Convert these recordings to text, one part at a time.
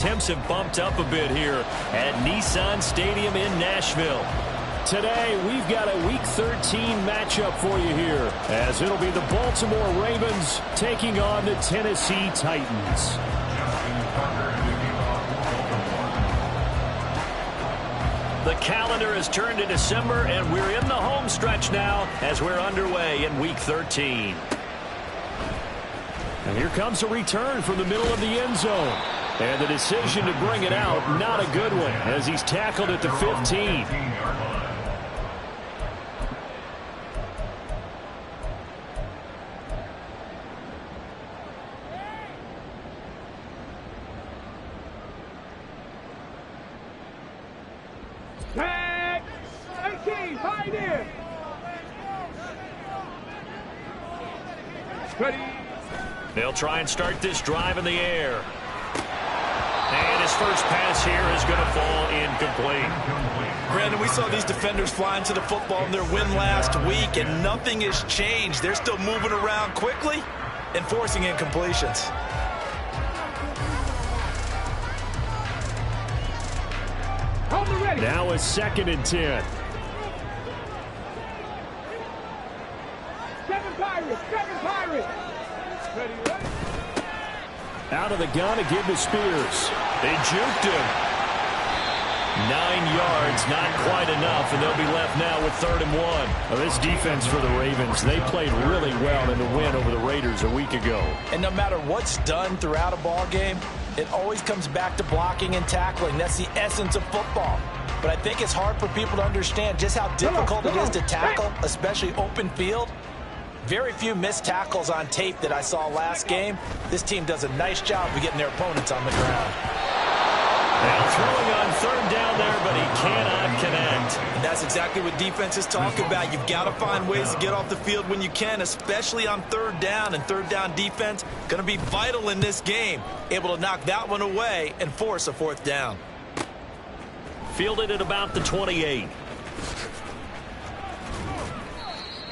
Temps have bumped up a bit here at Nissan Stadium in Nashville. Today, we've got a Week 13 matchup for you here, as it'll be the Baltimore Ravens taking on the Tennessee Titans. The calendar has turned to December, and we're in the home stretch now as we're underway in Week 13. And here comes a return from the middle of the end zone. And the decision to bring it out, not a good one, as he's tackled at the 15. Tag! 18, pioneer! Ready? They'll try and start this drive in the air. And his first pass here is going to fall incomplete. Brandon, we saw these defenders flying to the football in their win last week, and nothing has changed. They're still moving around quickly and forcing incompletions. Now a 2nd and 10. 7 Pirates! 7 Pirates! Ready, ready? Out of the gun to give to Spears. They juked him. 9 yards, not quite enough, and they'll be left now with 3rd and 1. Well, this defense for the Ravens, they played really well in the win over the Raiders a week ago. And no matter what's done throughout a ball game, it always comes back to blocking and tackling. That's the essence of football. But I think it's hard for people to understand just how difficult it is to tackle, especially open field. Very few missed tackles on tape that I saw last game. This team does a nice job of getting their opponents on the ground. Now throwing on 3rd down there, but he cannot connect. And that's exactly what defenses talk about. You've got to find ways to get off the field when you can, especially on 3rd down. And 3rd down defense going to be vital in this game. Able to knock that one away and force a 4th down. Fielded at about the 28.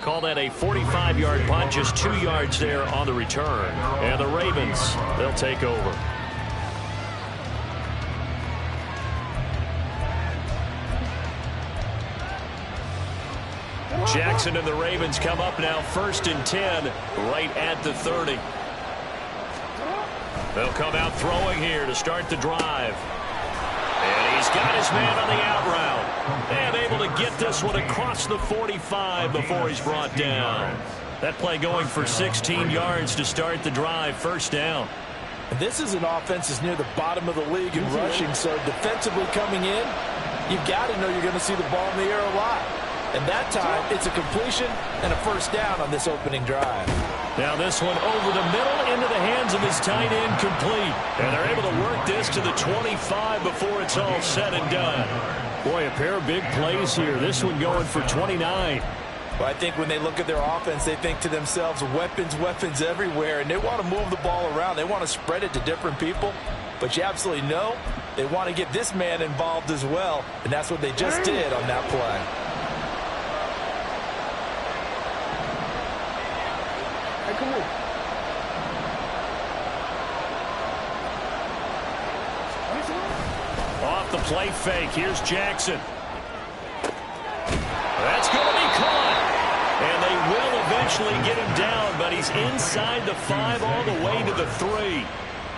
Call that a 45-yard punt, just 2 yards there on the return. And the Ravens, they'll take over. Jackson and the Ravens come up now 1st and 10 right at the 30. They'll come out throwing here to start the drive. And he's got his man on the out route. And able to get this one across the 45 before he's brought down. That play going for 16 yards to start the drive, 1st down. This is an offense that's near the bottom of the league in rushing, so defensively coming in, you've got to know you're going to see the ball in the air a lot. And that time, it's a completion and a 1st down on this opening drive. Now this one over the middle into the hands of his tight end, complete. And they're able to work this to the 25 before it's all said and done. Boy, a pair of big plays here. This one going for 29. Well, I think when they look at their offense, they think to themselves, weapons, weapons everywhere, and they want to move the ball around. They want to spread it to different people. But you absolutely know they want to get this man involved as well, and that's what they just did on that play. Come on. Off the play fake. Here's Jackson. That's going to be caught. And they will eventually get him down, but he's inside the 5 all the way to the 3.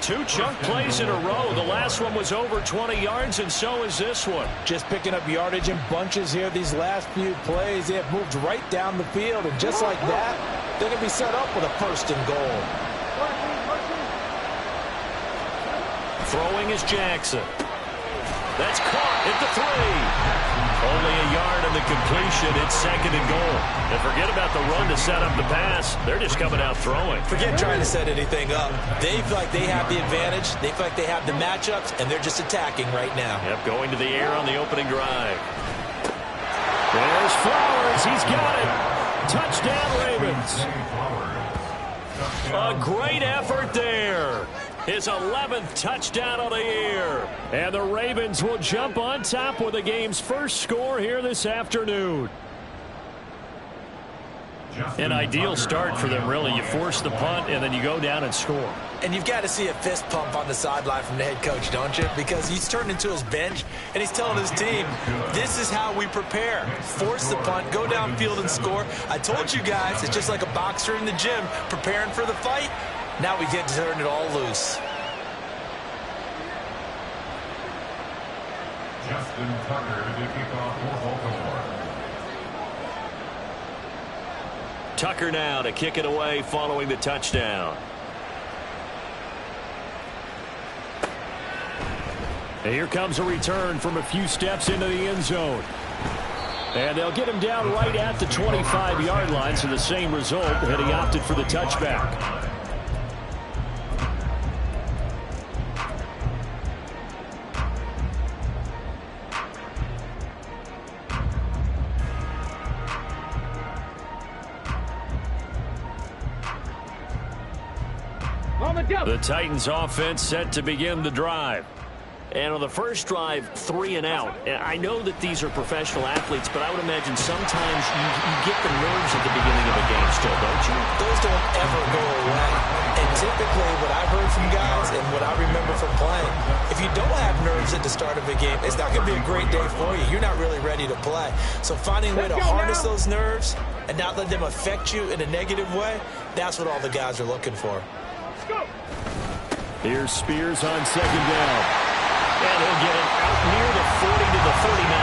2 chunk plays in a row. The last one was over 20 yards, and so is this one. Just picking up yardage in bunches here. These last few plays, they have moved right down the field, and just like that, they're going to be set up with a 1st and goal. Throwing is Jackson. That's caught at the 3. Only a yard on the completion. It's 2nd and goal. And forget about the run to set up the pass. They're just coming out throwing. Forget trying to set anything up. They feel like they have the advantage. They feel like they have the matchups, and they're just attacking right now. Yep, going to the air on the opening drive. There's Flowers. He's got it. Touchdown, Ravens. A great effort there. His 11th touchdown of the year. And the Ravens will jump on top with the game's first score here this afternoon. An ideal start for them, really. You force the punt, and then you go down and score. And you've got to see a fist pump on the sideline from the head coach, don't you? Because he's turned into his bench, and he's telling his team, this is how we prepare. Force the punt, go downfield and score. I told you guys, it's just like a boxer in the gym preparing for the fight. Now we get to turn it all loose. Justin Tucker to kick off for Baltimore. Tucker now to kick it away following the touchdown. And here comes a return from a few steps into the end zone. And they'll get him down right at the 25-yard line, so the same result, and he opted for the touchback. The Titans offense set to begin the drive. And on the first drive, 3 and out. And I know that these are professional athletes, but I would imagine sometimes you get the nerves at the beginning of a game still, don't you? Those don't ever go away. And typically what I've heard from guys and what I remember from playing, if you don't have nerves at the start of a game, it's not going to be a great day for you. You're not really ready to play. So finding a way to harness those nerves and not let them affect you in a negative way, that's what all the guys are looking for. Here's Spears on second down. And he'll get it out near the 40 to the 39.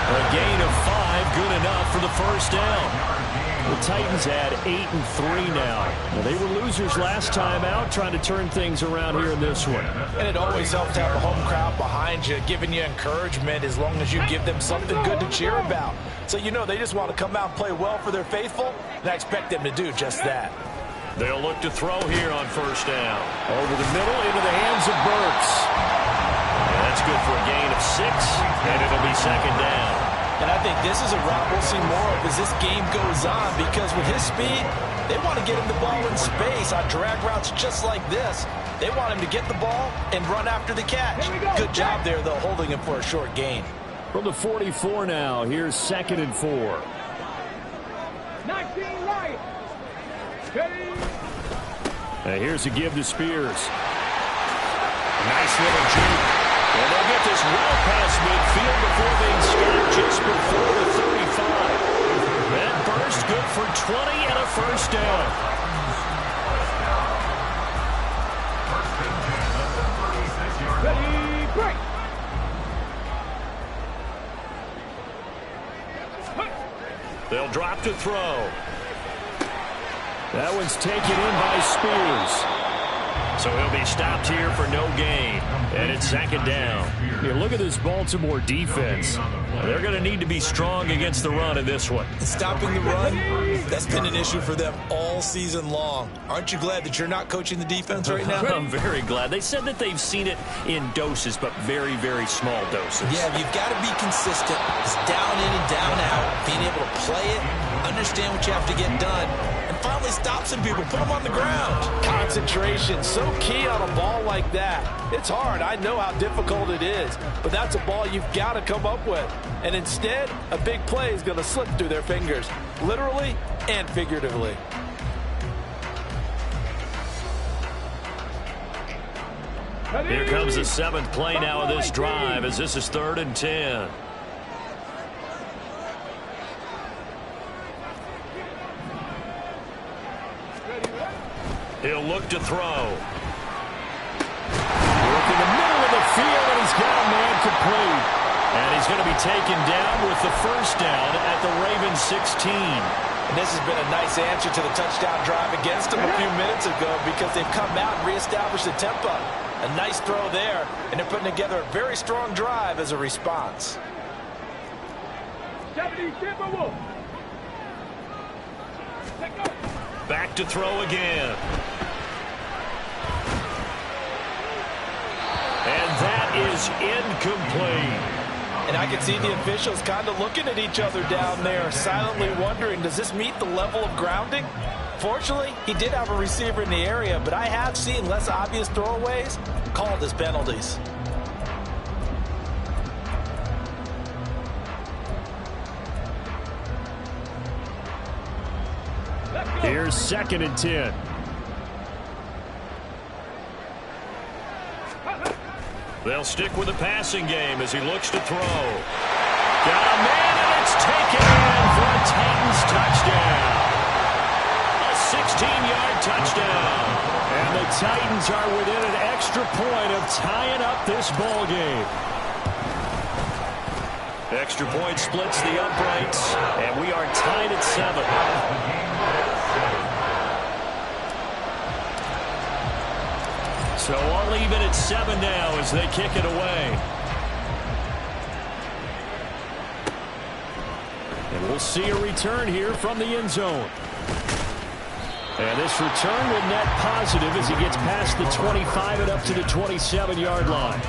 A gain of 5, good enough for the first down. The Titans had 8-3 now. Well, they were losers last time out, trying to turn things around here in this one. And it always helps to have a home crowd behind you, giving you encouragement as long as you give them something good to cheer about. So you know they just want to come out and play well for their faithful, and I expect them to do just that. They'll look to throw here on first down. Over the middle into the hands of Burks. And that's good for a gain of 6, and it'll be second down. And I think this is a route we'll see more of as this game goes on, because with his speed, they want to get him the ball in space on drag routes just like this. They want him to get the ball and run after the catch. Good job there, though, holding him for a short gain. From the 44 now, here's 2nd and 4. 19 right. Here's a give to Spears. Nice little juke. And they'll get this well past midfield before they stop just before the 35. That burst good for 20 and a first down. Ready, break. They'll drop to throw. That one's taken in by Spears. So he'll be stopped here for no gain. And it's second down. Yeah, look at this Baltimore defense. They're going to need to be strong against the run in this one. Stopping the run, that's been an issue for them all season long. Aren't you glad that you're not coaching the defense right now? I'm very glad. They said that they've seen it in doses, but very, very small doses. Yeah, you've got to be consistent. It's down in and down out. Being able to play it, understand what you have to get done, and finally stop some people, put them on the ground. Concentration, so key on a ball like that. It's hard. I know how difficult it is, but that's a ball you've got to come up with. And instead, a big play is going to slip through their fingers, literally and figuratively. Here comes the 7th play now of this drive, as this is 3rd and 10. He'll look to throw. Work in the middle of the field, and he's got a man complete. And he's going to be taken down with the first down at the Ravens 16. And this has been a nice answer to the touchdown drive against them a few minutes ago, because they've come out and reestablished the tempo. A nice throw there, and they're putting together a very strong drive as a response. Back to throw again. And that is incomplete. And I can see the officials kind of looking at each other down there, silently wondering, does this meet the level of grounding? Fortunately, he did have a receiver in the area, but I have seen less obvious throwaways called as penalties. Here's 2nd and 10. They'll stick with the passing game as he looks to throw. Got a man, and it's taken in for a Titans touchdown. A 16-yard touchdown. And the Titans are within an extra point of tying up this ball game. Extra point splits the uprights, and we are tied at 7. So all even at 7 now as they kick it away. And we'll see a return here from the end zone. And this return will net positive as he gets past the 25 and up to the 27-yard line.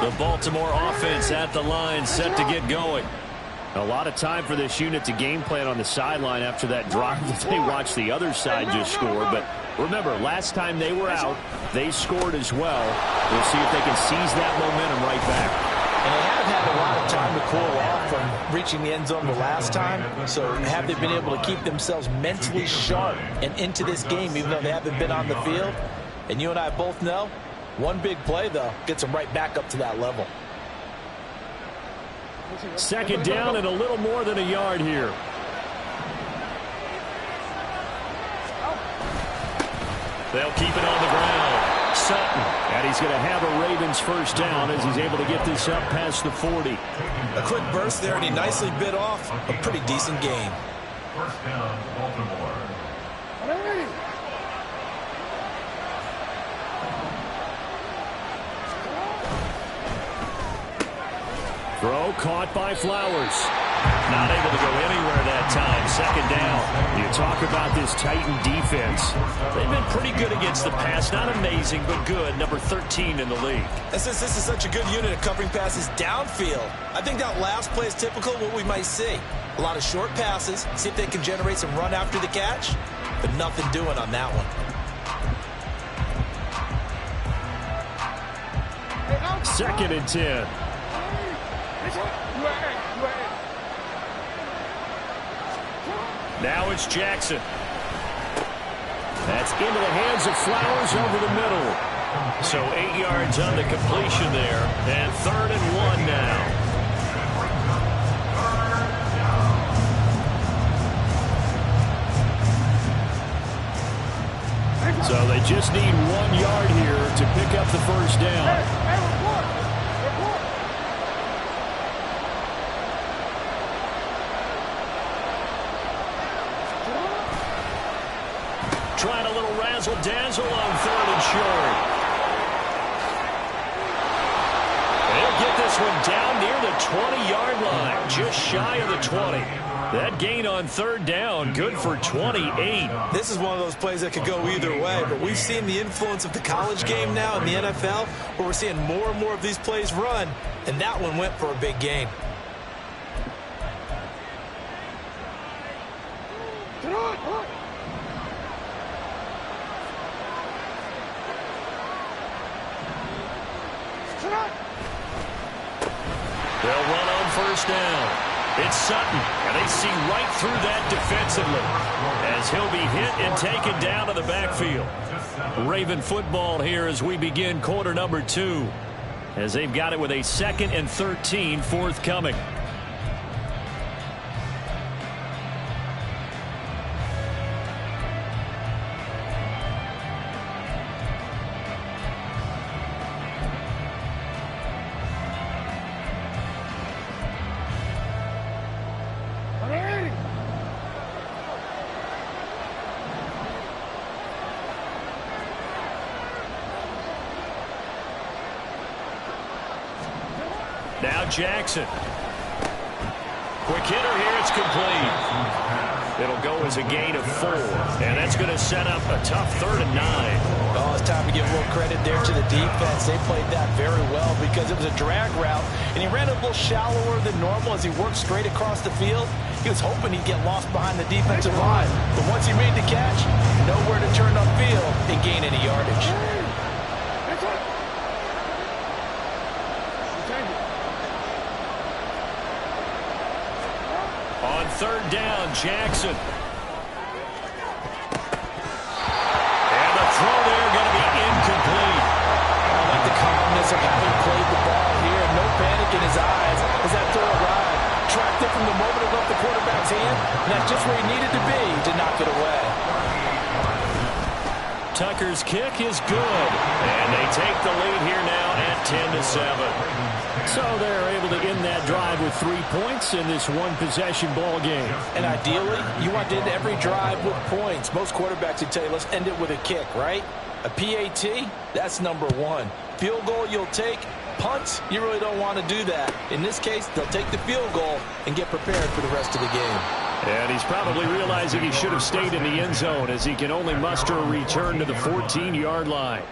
The Baltimore offense at the line, set to get going. A lot of time for this unit to game plan on the sideline after that drive that they watched the other side just score. But remember, last time they were out, they scored as well. We'll see if they can seize that momentum right back. And they haven't had a lot of time to cool off from reaching the end zone the last time. So have they been able to keep themselves mentally sharp and into this game, even though they haven't been on the field? And you and I both know, one big play, though, gets them right back up to that level. Second down and a little more than a yard here. They'll keep it on the ground. Sutton. And he's going to have a Ravens first down as he's able to get this up past the 40. A quick burst there, and he nicely bit off a pretty decent gain. First down, Baltimore. Throw caught by Flowers. Not able to go anywhere that time. Second down. You talk about this Titan defense. They've been pretty good against the pass. Not amazing, but good. Number 13 in the league. And since this is such a good unit of covering passes downfield, I think that last play is typical of what we might see. A lot of short passes. See if they can generate some run after the catch. But nothing doing on that one. Second and 10. Now it's Jackson. That's into the hands of Flowers over the middle. So 8 yards on the completion there. And 3rd and 1 now. So they just need 1 yard here to pick up the first down. Trying a little razzle-dazzle on 3rd and short. They'll get this one down near the 20-yard line, just shy of the 20. That gain on 3rd down, good for 28. This is one of those plays that could go either way, but we've seen the influence of the college game now in the NFL, where we're seeing more and more of these plays run, and that one went for a big gain. They'll run on first down. It's Sutton, and they see right through that defensively as he'll be hit and taken down to the backfield. Raven football here as we begin quarter number 2, as they've got it with a 2nd and 13 forthcoming. Now Jackson. Quick hitter here. It's complete. It'll go as a gain of 4. And that's going to set up a tough 3rd and 9. Oh, it's time to give a little credit there to the defense. They played that very well because it was a drag route. And he ran a little shallower than normal as he worked straight across the field. He was hoping he'd get lost behind the defensive line. But once he made the catch, nowhere to turn upfield and gain any yardage. On third down, Jackson. And the throw there going to be incomplete. I like the calmness of how he played the ball here. No panic in his eyes as that throw arrived. Tracked it from the moment it left the quarterback's hand, and that's just where he needed to be to knock it away. Tucker's kick is good. And they take the lead here now at 10-7. So they're able to end that drive with 3 points in this one-possession ball game. And ideally, you want to end every drive with points. Most quarterbacks would tell you, let's end it with a kick, right? A PAT, that's number one. Field goal you'll take. Punts, you really don't want to do that. In this case, they'll take the field goal and get prepared for the rest of the game. And he's probably realizing he should have stayed in the end zone as he can only muster a return to the 14-yard line.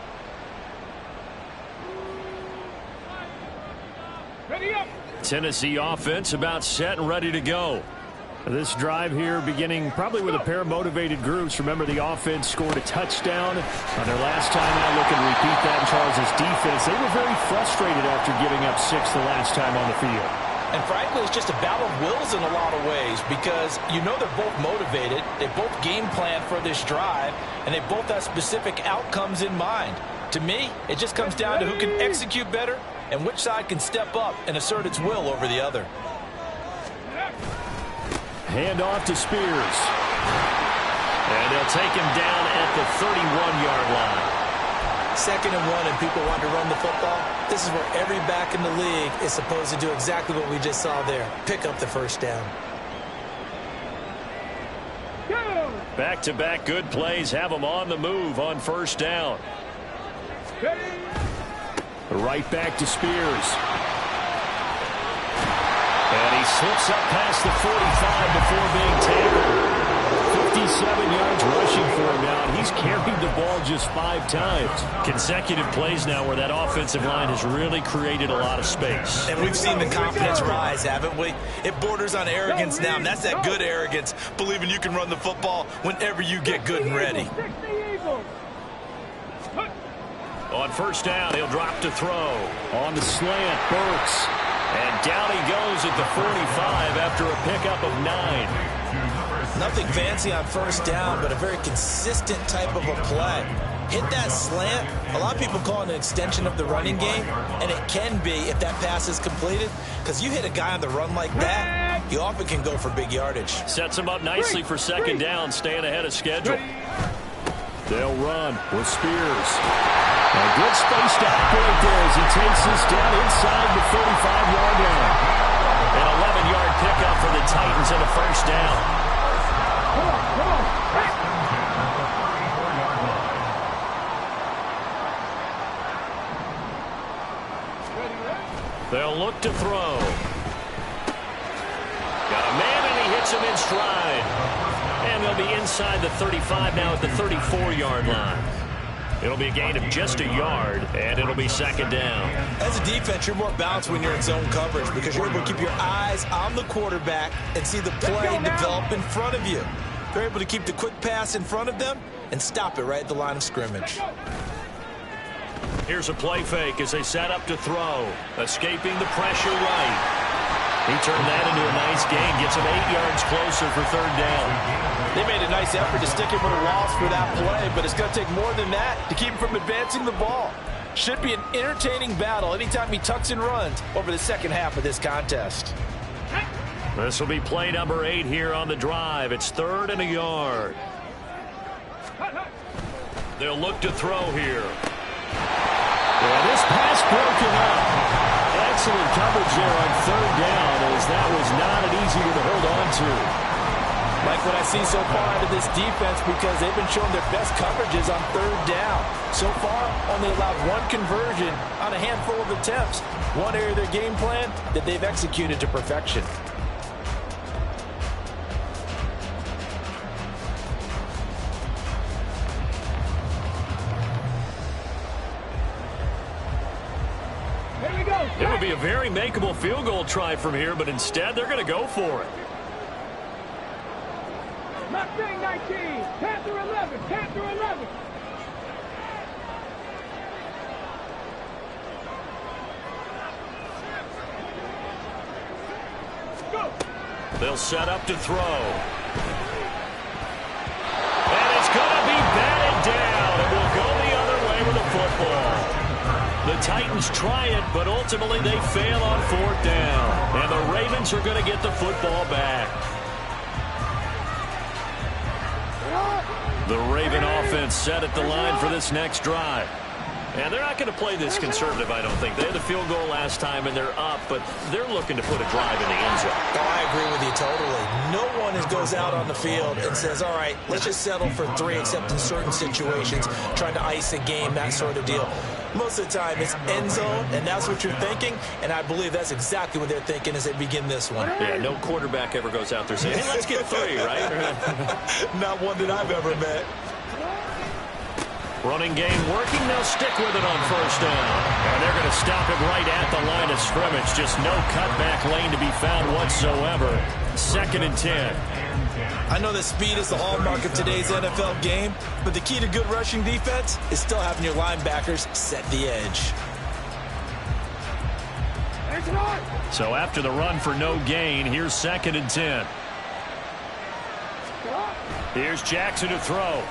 Ready up. Tennessee offense about set and ready to go. This drive here beginning probably with a pair of motivated groups. Remember, the offense scored a touchdown on their last time out. Looking to repeat that in Charles's defense. They were very frustrated after giving up 6 the last time on the field. And frankly, it's just a battle of wills in a lot of ways because you know they're both motivated. They both game plan for this drive, and they both have specific outcomes in mind. To me, it just comes down to who can execute better and which side can step up and assert its will over the other. Hand off to Spears. And they'll take him down at the 31-yard line. 2nd and 1 and people want to run the football. This is where every back in the league is supposed to do exactly what we just saw there. Pick up the first down. Back-to-back good plays have them on the move on first down. Right back to Spears. And he slips up past the 45 before being tackled. 57 yards rushing for him now, and he's carried the ball just 5 times. Consecutive plays now where that offensive line has really created a lot of space. And we've seen the confidence rise, haven't we? It borders on arrogance now, and that's that good arrogance, believing you can run the football whenever you get good and ready. On first down, he'll drop to throw. On the slant, Burks. And down he goes at the 45 after a pickup of 9. Nothing fancy on first down, but a very consistent type of a play. Hit that slant. A lot of people call it an extension of the running game, and it can be if that pass is completed, because you hit a guy on the run like that, you often can go for big yardage. Sets him up nicely for second down, staying ahead of schedule. They'll run with Spears. A good space to operate there as he takes this down inside the 35-yard line. An 11-yard pickup for the Titans and a first down. They'll look to throw. Got a man, and he hits him in stride. And they'll be inside the 35 now at the 34-yard line. It'll be a gain of just a yard, and it'll be second down. As a defense, you're more balanced when you're in zone coverage because you're able to keep your eyes on the quarterback and see the play develop in front of you. They're able to keep the quick pass in front of them and stop it right at the line of scrimmage. Here's a play fake as they set up to throw. Escaping the pressure right. He turned that into a nice gain. Gets him 8 yards closer for third down. They made a nice effort to stick him with a loss for that play, but it's going to take more than that to keep him from advancing the ball. Should be an entertaining battle anytime he tucks and runs over the second half of this contest. This will be play number 8 here on the drive. It's 3rd and a yard. They'll look to throw here. Yeah, this pass broken up. Excellent coverage there on third down as that was not an easy one to hold on to. Like what I see so far out of this defense because they've been showing their best coverages on third down. So far, only allowed 1 conversion on a handful of attempts. One area of their game plan that they've executed to perfection. It would be a very makeable field goal try from here, but instead they're going to go for it. Mustang 19, Panther 11, Panther 11. Go. They'll set up to throw. And it's going to be batted down, and will go the other way with the football. The Titans try it, but ultimately they fail on 4th down. And the Ravens are going to get the football back. The Raven offense set at the line for this next drive. And they're not going to play this conservative, I don't think. They had the field goal last time, and they're up, but they're looking to put a drive in the end zone. Oh, I agree with you totally. No one goes out on the field and says, all right, let's just settle for 3, except in certain situations, trying to ice a game, that sort of deal. Most of the time, it's end zone, and that's what you're thinking, and I believe that's exactly what they're thinking as they begin this one. Yeah, no quarterback ever goes out there saying, hey, let's get 3, right? Not one that I've ever met. Running game working. They'll stick with it on 1st down. And they're going to stop it right at the line of scrimmage. Just no cutback lane to be found whatsoever. 2nd and 10. I know that speed is the hallmark of today's NFL game, but the key to good rushing defense is still having your linebackers set the edge. So after the run for no gain, here's 2nd and 10. Here's Jackson to throw.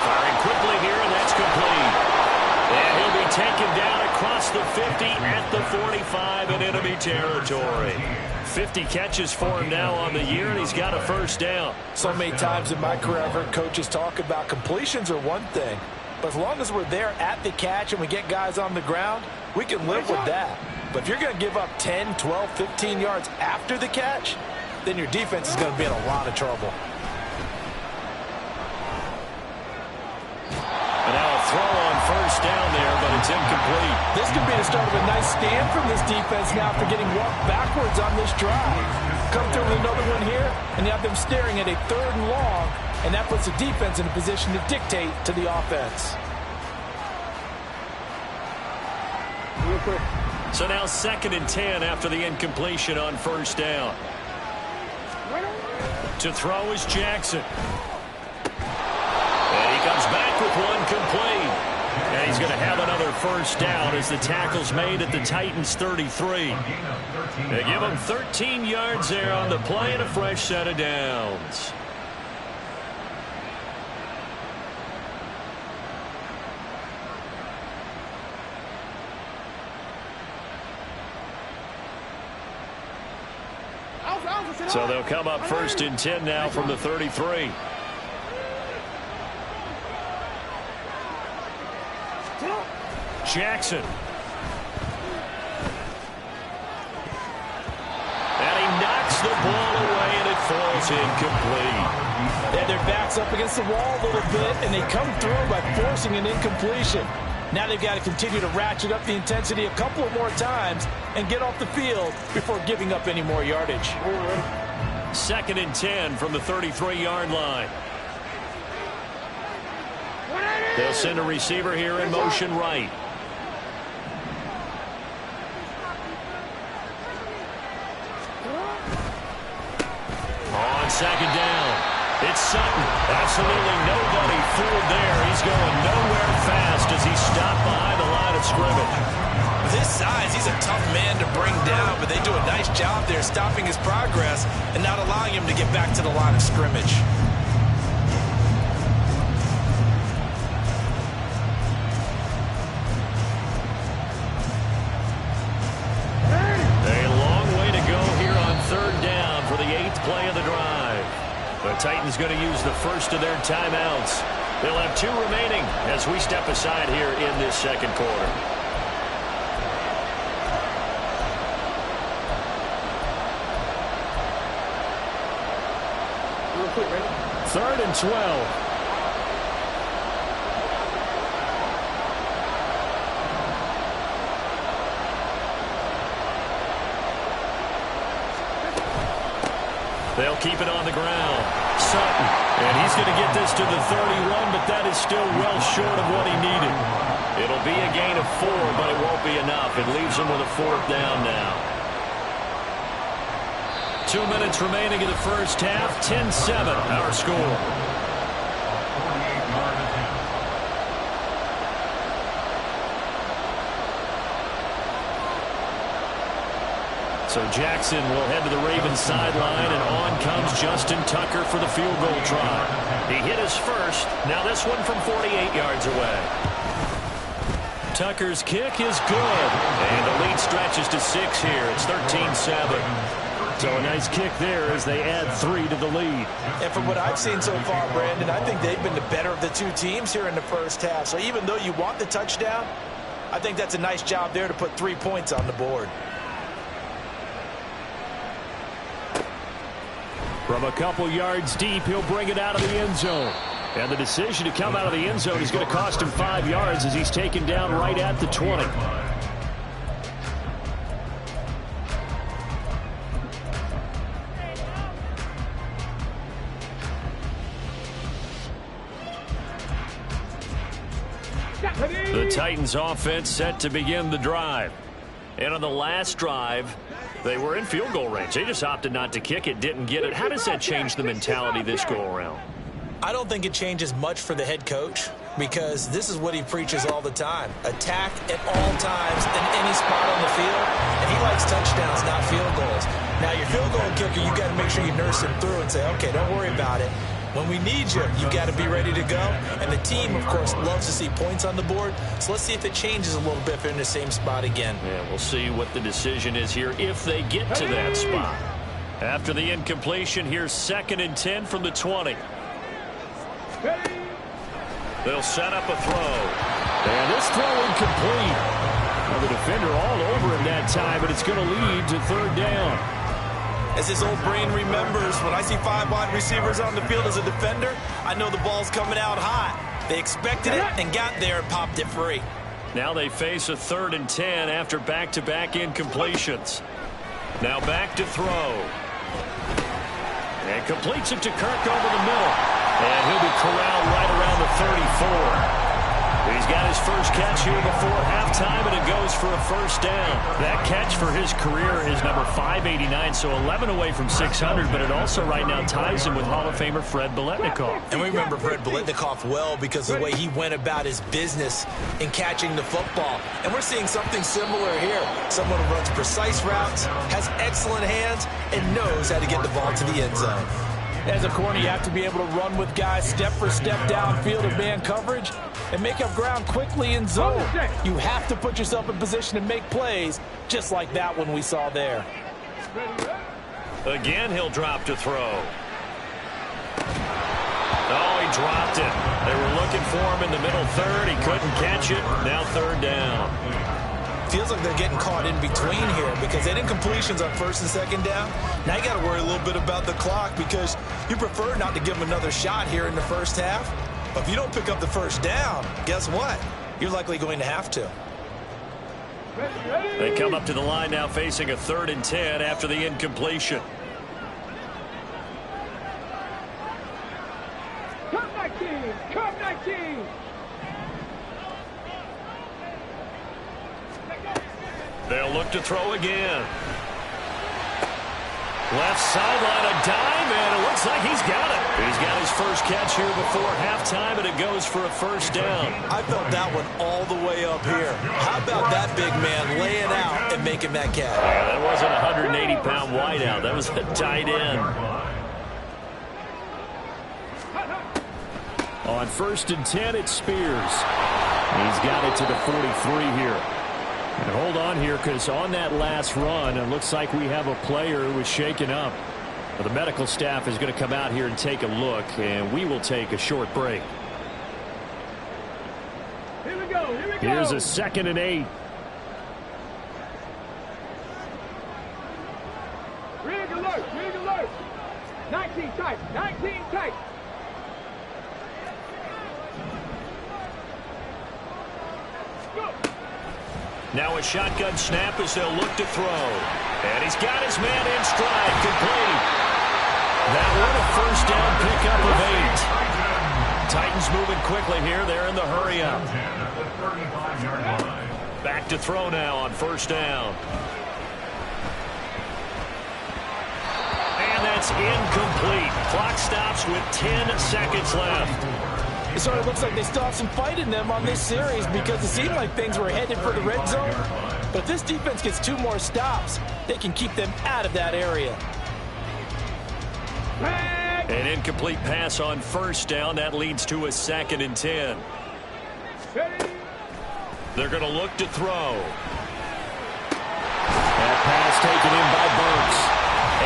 Firing quickly here, and that's complete. And he'll be taken down across the 50 at the 45 in enemy territory. 50 catches for him now on the year, and he's got a 1st down. So many times in my career, I've heard coaches talk about completions are one thing, but as long as we're there at the catch and we get guys on the ground, we can live with that. But if you're going to give up 10, 12, 15 yards after the catch, then your defense is going to be in a lot of trouble. And now a throw on 1st down there, but it's incomplete. This could be the start of a nice stand from this defense now for getting walked backwards on this drive. Come through with another one here, and you have them staring at a 3rd and long, and that puts the defense in a position to dictate to the offense. Real quick. So now 2nd and 10 after the incompletion on 1st down. To throw is Jackson. And he comes back with one complete. And he's going to have another 1st down as the tackle's made at the Titans' 33. They give him 13 yards there on the play and a fresh set of downs. So they'll come up 1st and 10 now from the 33. Jackson. And he knocks the ball away, and it falls incomplete. They had their backs up against the wall a little bit, and they come through by forcing an incompletion. Now they've got to continue to ratchet up the intensity a couple of more times and get off the field before giving up any more yardage. 2nd and 10 from the 33-yard line. They'll send a receiver here in motion right. On 2nd down, it's Sutton. Absolutely nobody fooled there. He's going nowhere fast as he's stopped behind the line of scrimmage. With his size, he's a tough man to bring down, but they do a nice job there stopping his progress and not allowing him to get back to the line of scrimmage. A long way to go here on 3rd down for the 8th play of the drive. The Titans going to use the first of their timeouts. They'll have 2 remaining as we step aside here in this 2nd quarter. Real quick, ready? 3rd and 12. They'll keep it on the ground. Sutton. And he's going to get this to the 31, but that is still well short of what he needed. It'll be a gain of 4, but it won't be enough. It leaves him with a 4th down now. 2 minutes remaining in the first half. 10-7 our score. 48-yard attempt. So Jackson will head to the Ravens sideline, and on comes Justin Tucker for the field goal try. He hit his first. Now this one from 48 yards away. Tucker's kick is good. And the lead stretches to 6 here. It's 13-7. So a nice kick there as they add 3 to the lead. And from what I've seen so far, Brandon, I think they've been the better of the two teams here in the first half. So even though you want the touchdown, I think that's a nice job there to put 3 points on the board. From a couple yards deep, he'll bring it out of the end zone. And the decision to come out of the end zone is going to cost him 5 yards as he's taken down right at the 20. The Titans offense set to begin the drive. And on the last drive, they were in field goal range. They just opted not to kick it, didn't get it. How does that change the mentality this go-around? I don't think it changes much for the head coach because this is what he preaches all the time. Attack at all times in any spot on the field. And he likes touchdowns, not field goals. Now, your field goal kicker, you got to make sure you nurse him through and say, okay, don't worry about it. When we need you, you got to be ready to go. And the team, of course, loves to see points on the board. So let's see if it changes a little bit if they're in the same spot again. Yeah, we'll see what the decision is here if they get to that spot. After the incompletion, here's 2nd and 10 from the 20. They'll set up a throw. And this throw incomplete. Well, the defender all over him that time, but it's going to lead to 3rd down. As his old brain remembers, when I see 5 wide receivers on the field as a defender, I know the ball's coming out hot. They expected it and got there and popped it free. Now they face a 3rd and 10 after back-to-back incompletions. Now back to throw. And completes it to Kirk over the middle. And he'll be corralled right around the 34. He's got his first catch here before halftime, and it goes for a 1st down. That catch for his career is number 589, so 11 away from 600, but it also right now ties him with Hall of Famer Fred Biletnikoff. And we remember Fred Biletnikoff well because of the way he went about his business in catching the football. And we're seeing something similar here. Someone who runs precise routes, has excellent hands, and knows how to get the ball to the end zone. As a corner, you have to be able to run with guys step for step downfield of man coverage and make up ground quickly in zone. You have to put yourself in position to make plays, just like that one we saw there. Again, he'll drop to throw. Oh, he dropped it. They were looking for him in the middle 3rd. He couldn't catch it. Now 3rd down. Feels like they're getting caught in between here because they did incompletions on 1st and 2nd down. Now you got to worry a little bit about the clock because you prefer not to give them another shot here in the first half. But if you don't pick up the 1st down, guess what? You're likely going to have to. They come up to the line now facing a 3rd and 10 after the incompletion. Come 19! Come 19! They'll look to throw again. Left sideline, a dime, and it looks like he's got it. He's got his first catch here before halftime, and it goes for a 1st down. I felt that one all the way up here. How about that big man laying out and making that catch? Yeah, that wasn't a 180-pound wideout. That was a tight end. On 1st and 10, it's Spears. He's got it to the 43 here. And hold on here because on that last run, it looks like we have a player who was shaken up. The medical staff is going to come out here and take a look, and we will take a short break. Here we go. Here we go. Here's a 2nd and 8. Rig alert. Rig alert. 19 tight. 19 tight. Go. Now a shotgun snap as they'll look to throw. And he's got his man in stride. Complete. That one a 1st down pickup of 8. Titans moving quickly here. They're in the hurry up. Back to throw now on 1st down. And that's incomplete. Clock stops with 10 seconds left. It sort of looks like they still have some fight in them on this series because it seemed like things were headed for the red zone. But if this defense gets 2 more stops, they can keep them out of that area. An incomplete pass on first down. That leads to a 2nd and 10. They're going to look to throw. That pass taken in by Burks.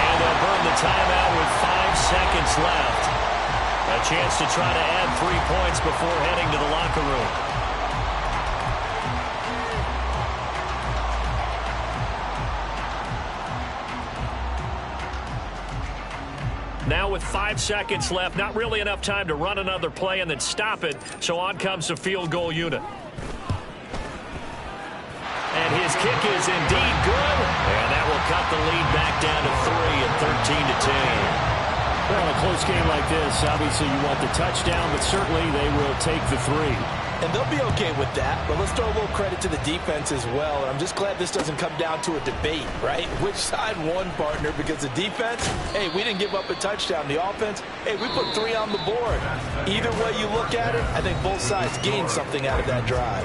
And they'll burn the timeout with 5 seconds left. A chance to try to add 3 points before heading to the locker room. Now with 5 seconds left, not really enough time to run another play and then stop it. So on comes the field goal unit. And his kick is indeed good. And that will cut the lead back down to 3 and 13-10. Well, in a close game like this, obviously you want the touchdown, but certainly they will take the 3. And they'll be okay with that, but let's throw a little credit to the defense as well. And I'm just glad this doesn't come down to a debate, right? Which side won, partner? Because the defense, hey, we didn't give up a touchdown. The offense, hey, we put 3 on the board. Either way you look at it, I think both sides gained something out of that drive.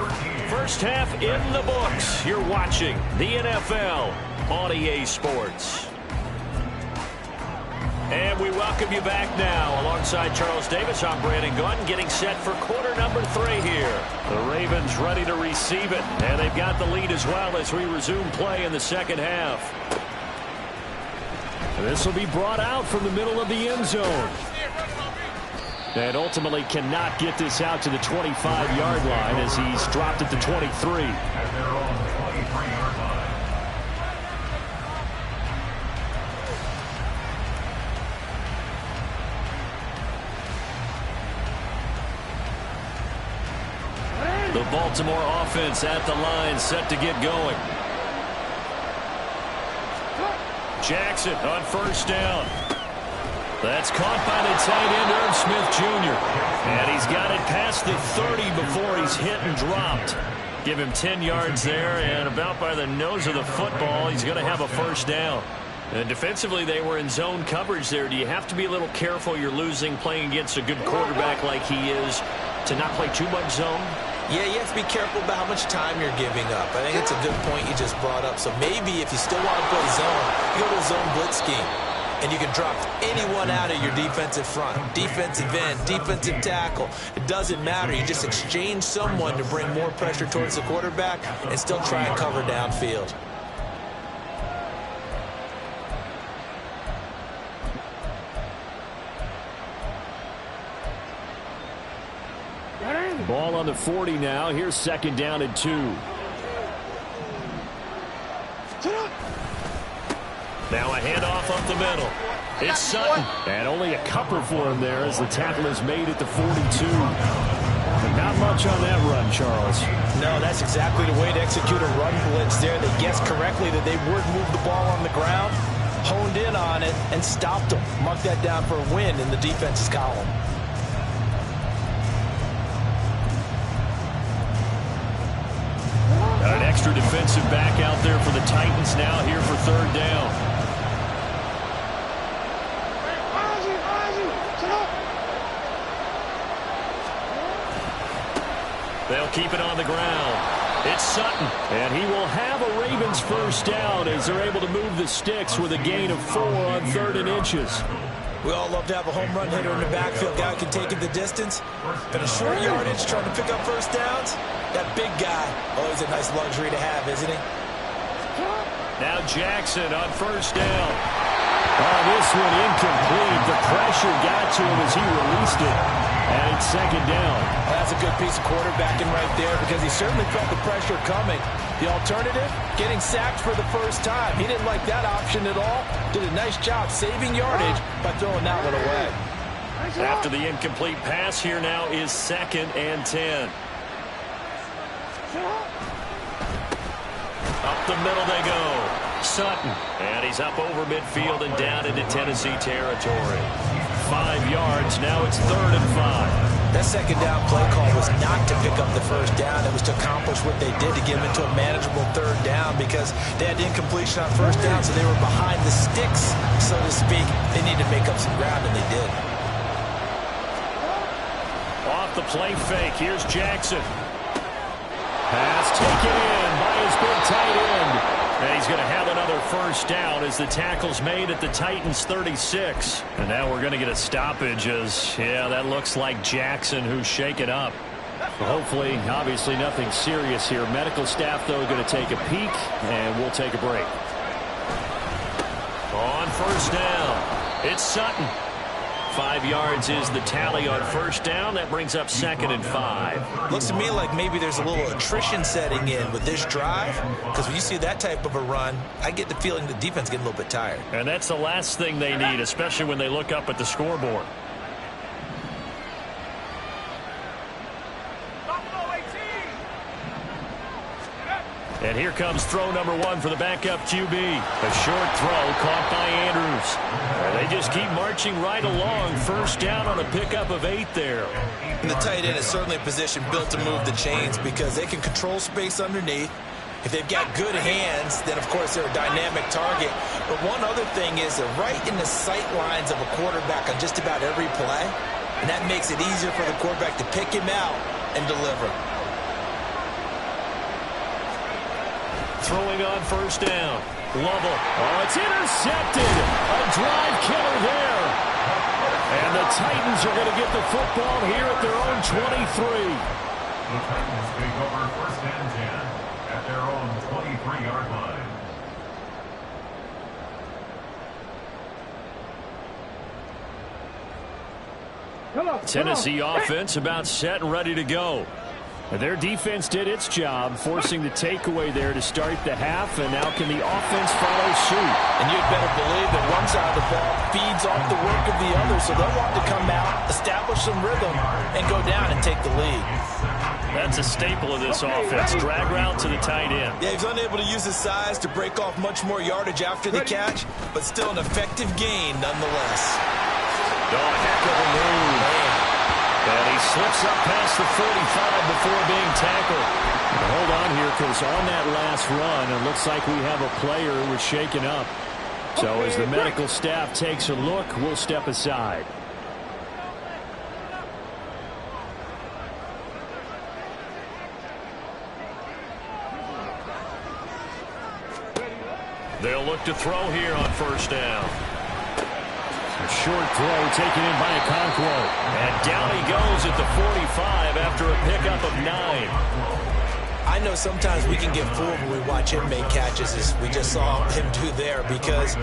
First half in the books. You're watching the NFL on EA Sports. And we welcome you back now. Alongside Charles Davis, I'm Brandon Gunn, getting set for quarter number 3 here. The Ravens ready to receive it, and they've got the lead as well as we resume play in the second half. This will be brought out from the middle of the end zone. And ultimately cannot get this out to the 25-yard line as he's dropped at the 23. At their own 23-yard line. The Baltimore offense at the line, set to get going. Jackson on first down. That's caught by the tight end, Irv Smith Jr. And he's got it past the 30 before he's hit and dropped. Give him 10 yards there, and about by the nose of the football, he's going to have a first down. And defensively, they were in zone coverage there. Do you have to be a little careful? You're losing playing against a good quarterback like he is to not play too much zone? Yeah, you have to be careful about how much time you're giving up. I think it's a good point you just brought up. So maybe if you still want to play zone, you go to a zone blitz scheme. And you can drop anyone out of your defensive front. Defensive end, defensive tackle. It doesn't matter. You just exchange someone to bring more pressure towards the quarterback and still try and cover downfield. Ball on the 40 now. Here's 2nd down and 2. Now a handoff up the middle. It's Sutton. And only a cover for him there as the tackle is made at the 42. But not much on that run, Charles. No, that's exactly the way to execute a run blitz there. They guessed correctly that they would move the ball on the ground, honed in on it, and stopped them. Mark that down for a win in the defense's column. Got an extra defensive back out there for the Titans now here for 3rd down. They'll keep it on the ground. It's Sutton. And he will have a Ravens first down as they're able to move the sticks with a gain of 4 on 3rd and inches. We all love to have a home run hitter in the backfield. Guy who can take it the distance. But a short yardage trying to pick up first downs. That big guy, always a nice luxury to have, isn't he? Now Jackson on first down. Oh, this one incomplete. The pressure got to him as he released it. And it's 2nd down. Well, that's a good piece of quarterbacking right there because he certainly felt the pressure coming. The alternative, getting sacked for the first time. He didn't like that option at all. Did a nice job saving yardage by throwing that one away. After the incomplete pass, here now is 2nd and 10. Up the middle they go. Sutton. And he's up over midfield and down into Tennessee territory. 5 yards. Now it's 3rd and 5. That 2nd down play call was not to pick up the first down. It was to accomplish what they did to get them into a manageable 3rd down because they had incompletion on first down, so they were behind the sticks, so to speak. They needed to make up some ground, and they did. Off the play fake. Here's Jackson. Pass taken in by his big tight end. And he's going to have another first down as the tackle's made at the Titans' 36. And now we're going to get a stoppage as, yeah, that looks like Jackson who's shaken up. Well, hopefully, obviously nothing serious here. Medical staff, though, going to take a peek, and we'll take a break. On first down, it's Sutton. 5 yards is the tally on first down. That brings up 2nd and 5. Looks to me like maybe there's a little attrition setting in with this drive, because when you see that type of a run, I get the feeling the defense getting a little bit tired. And that's the last thing they need, especially when they look up at the scoreboard. And here comes throw number 1 for the backup QB. A short throw caught by Andrews. They just keep marching right along. First down on a pickup of 8 there. And the tight end is certainly a position built to move the chains because they can control space underneath. If they've got good hands, then, of course, they're a dynamic target. But one other thing is they're right in the sight lines of a quarterback on just about every play. And that makes it easier for the quarterback to pick him out and deliver. Throwing on first down. Lovell. Oh, it's intercepted. A drive killer there. And the Titans are going to get the football here at their own 23. The Titans take over 1st and 10 at their own 23-yard line. Tennessee offense about set and ready to go. Their defense did its job, forcing the takeaway there to start the half, and now can the offense follow suit? And you'd better believe that one side of the ball feeds off the work of the other, so they'll want to come out, establish some rhythm, and go down and take the lead. That's a staple of this offense. Drag route to the tight end. Yeah, he's unable to use his size to break off much more yardage after the catch, but still an effective gain nonetheless. Oh, heck of a move. And he slips up past the 45 before being tackled. Hold on here, because on that last run, it looks like we have a player who was shaken up. So as the medical staff takes a look, we'll step aside. They'll look to throw here on first down. A short throw taken in by Okonkwo. And down he goes at the 45 after a pickup of 9. I know sometimes we can get fooled when we watch him make catches, as we just saw him do there, because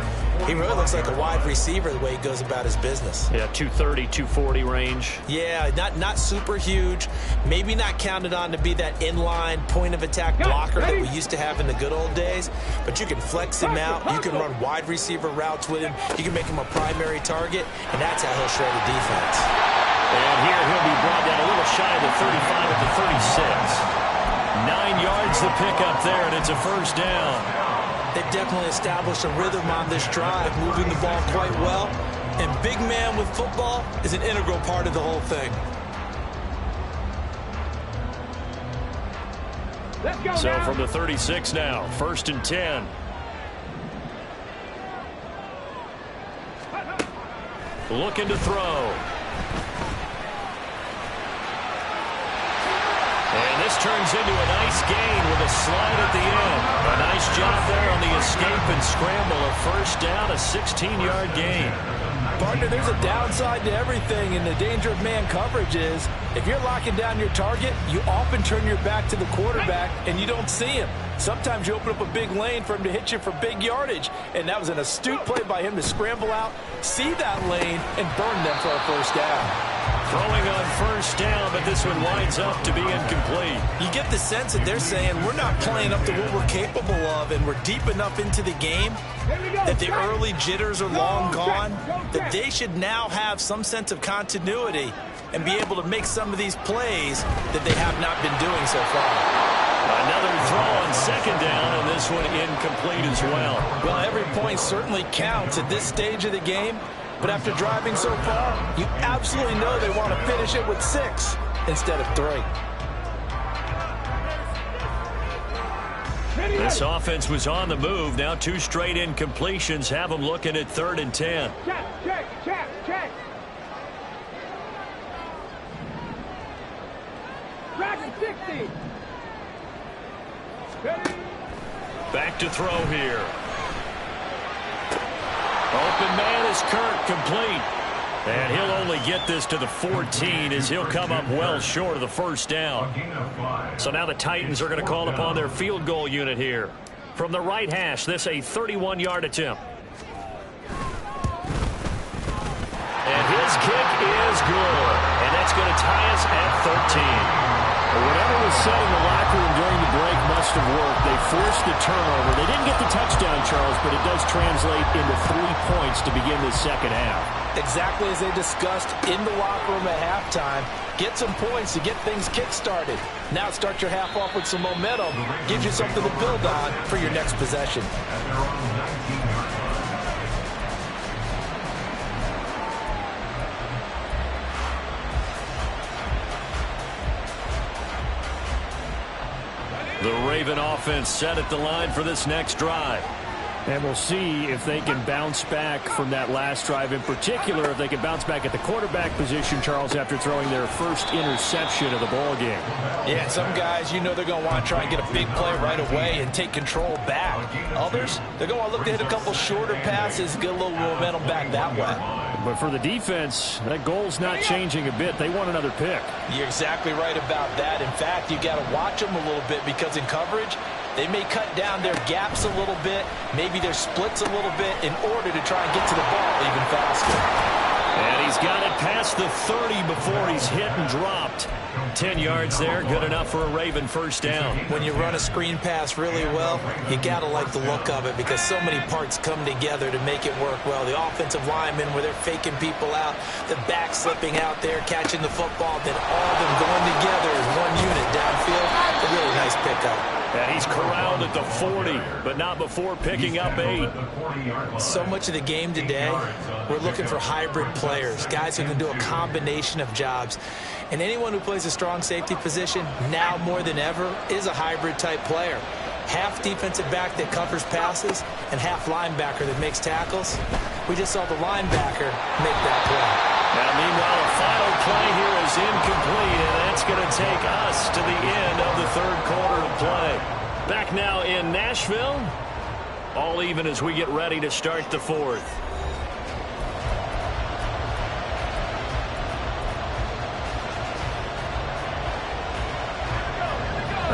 he really looks like a wide receiver the way he goes about his business. Yeah, 230, 240 range. Yeah, not super huge. Maybe not counted on to be that inline point-of-attack blocker that we used to have in the good old days, but you can flex him out. You can run wide receiver routes with him. You can make him a primary target, and that's how he'll shred a defense. And here he'll be brought down a little shy of the 35 at the 36. 9 yards the pickup there, and it's a first down. They've definitely established a rhythm on this drive, moving the ball quite well. And big man with football is an integral part of the whole thing. So from the 36 now, 1st and 10. Looking to throw. And this turns into a nice gain with a slide at the end. A nice job there on the escape and scramble. A first down, a 16-yard gain. Partner, there's a downside to everything, and the danger of man coverage is if you're locking down your target, you often turn your back to the quarterback and you don't see him. Sometimes you open up a big lane for him to hit you for big yardage, and that was an astute play by him to scramble out, see that lane, and burn them for a first down. Throwing on first down, but this one winds up to be incomplete. You get the sense that they're saying we're not playing up to what we're capable of, and we're deep enough into the game that the early jitters are long gone, that they should now have some sense of continuity and be able to make some of these plays that they have not been doing so far. Another throw on second down, and this one incomplete as well. Well, every point certainly counts at this stage of the game, but after driving so far, you absolutely know they want to finish it with 6 instead of 3. This offense was on the move. Now 2 straight incompletions have them looking at 3rd and 10. Check. 60. Ready? Back to throw here. Open man is Kirk, complete. And he'll only get this to the 14 as he'll come up well short of the first down. So now the Titans are going to call upon their field goal unit here. From the right hash, this a 31-yard attempt. And his kick is good. And that's going to tie us at 13. Whatever was said in the locker room during the break must have worked. They forced the turnover. They didn't get the touchdown, Charles, but it does translate into 3 points to begin this second half. Exactly as they discussed in the locker room at halftime. Get some points to get things kick-started. Now start your half off with some momentum. Gives you something to build on for your next possession. The Raven offense set at the line for this next drive. And we'll see if they can bounce back from that last drive. In particular, if they can bounce back at the quarterback position, Charles, after throwing their first interception of the ball game. Yeah, some guys, you know they're going to want to try and get a big play right away and take control back. Others, they're going to want to look to hit a couple shorter passes, get a little momentum back that way. But for the defense, that goal's not changing a bit. They want another pick. You're exactly right about that. In fact, you got to watch them a little bit because in coverage, they may cut down their gaps a little bit, maybe their splits a little bit in order to try and get to the ball even faster. And he's got it past the 30 before he's hit and dropped. 10 yards there, good enough for a Raven first down. When you run a screen pass really well, you got to like the look of it because so many parts come together to make it work well. The offensive linemen where they're faking people out, the back slipping out there, catching the football, then all of them going together as one unit downfield. A really nice pickup. And he's corralled at the 40, but not before picking up 8. So much of the game today, we're looking for hybrid players, guys who can do a combination of jobs. And anyone who plays a strong safety position, now more than ever, is a hybrid-type player. Half defensive back that covers passes and half linebacker that makes tackles. We just saw the linebacker make that play. Now, meanwhile, a final play here is incomplete, and that's going to take us to the end of the third quarter of play. Back now in Nashville, all even as we get ready to start the fourth.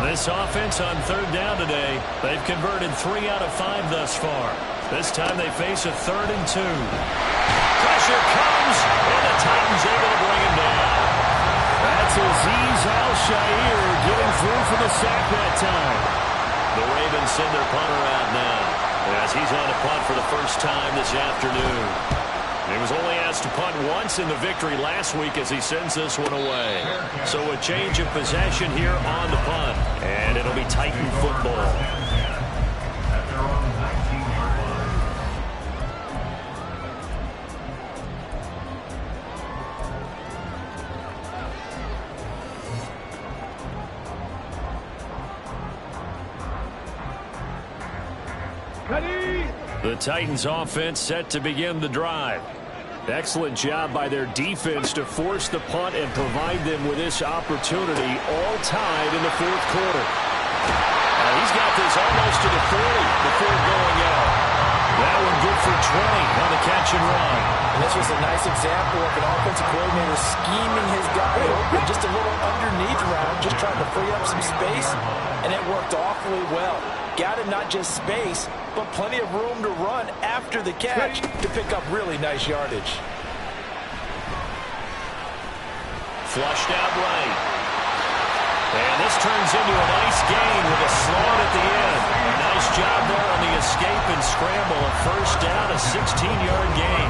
This offense on third down today, they've converted 3 out of 5 thus far. This time they face a 3rd and 2. Pressure comes, and the Titans able to bring him down. That's Azeez Al-Shaair getting through for the sack that time. The Ravens send their punter out now as he's on a punt for the first time this afternoon. He was only asked to punt once in the victory last week as he sends this one away. So a change of possession here on the punt, and it'll be Titan football. The Titans offense set to begin the drive. Excellent job by their defense to force the punt and provide them with this opportunity, all tied in the fourth quarter. He's got this almost to the 40 before going out. That one good for 20 on the catch and run. And this was a nice example of an offensive coordinator scheming his guy open, just a little underneath route, just trying to free up some space, and it worked awfully well. Got him not just space, but plenty of room to run after the catch to pick up really nice yardage. Flushed out right. And this turns into a nice gain with a slot at the end. A nice job there on the escape and scramble. A first down, a 16-yard gain.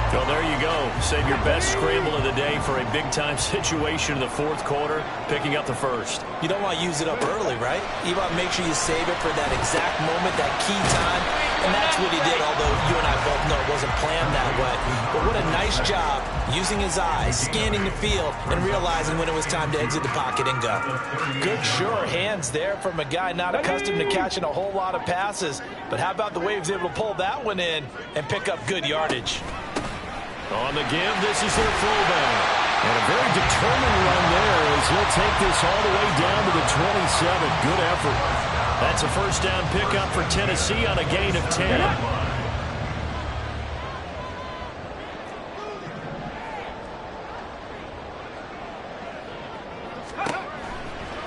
Well, there you go. Save your best scramble of the day for a big-time situation in the fourth quarter, picking up the first. You don't want to use it up early, right? You want to make sure you save it for that exact moment, that key time. And that's what he did, although you and I both know it wasn't planned that way. But what a nice job using his eyes, scanning the field, and realizing when it was time to exit the pocket and go. Good, sure hands there from a guy not accustomed to catching a whole lot of passes. But how about the way he was able to pull that one in and pick up good yardage? On the give, this is their fullback. And a very determined run there as he'll take this all the way down to the 27. Good effort. That's a first down pickup for Tennessee on a gain of 10.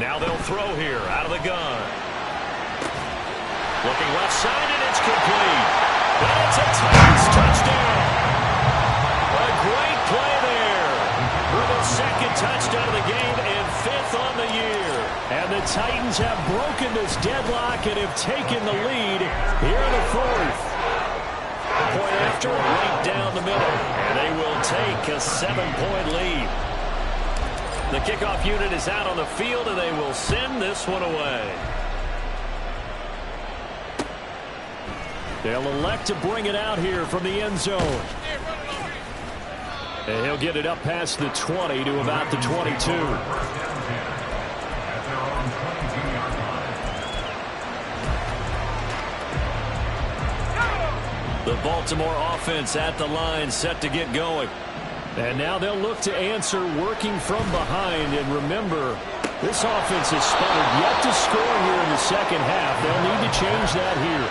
Now they'll throw here out of the gun. Looking left side, and it's complete. And it's a Titans touchdown. A great play there. For the second touchdown of the game and 5th on the year. And the Titans have broken this deadlock and have taken the lead here in the 4th. Point after, right down the middle. And they will take a 7-point lead. The kickoff unit is out on the field, and they will send this one away. They'll elect to bring it out here from the end zone. And he'll get it up past the 20 to about the 22. The Baltimore offense at the line, set to get going. And now they'll look to answer working from behind. And remember, this offense has sputtered yet to score here in the second half. They'll need to change that here.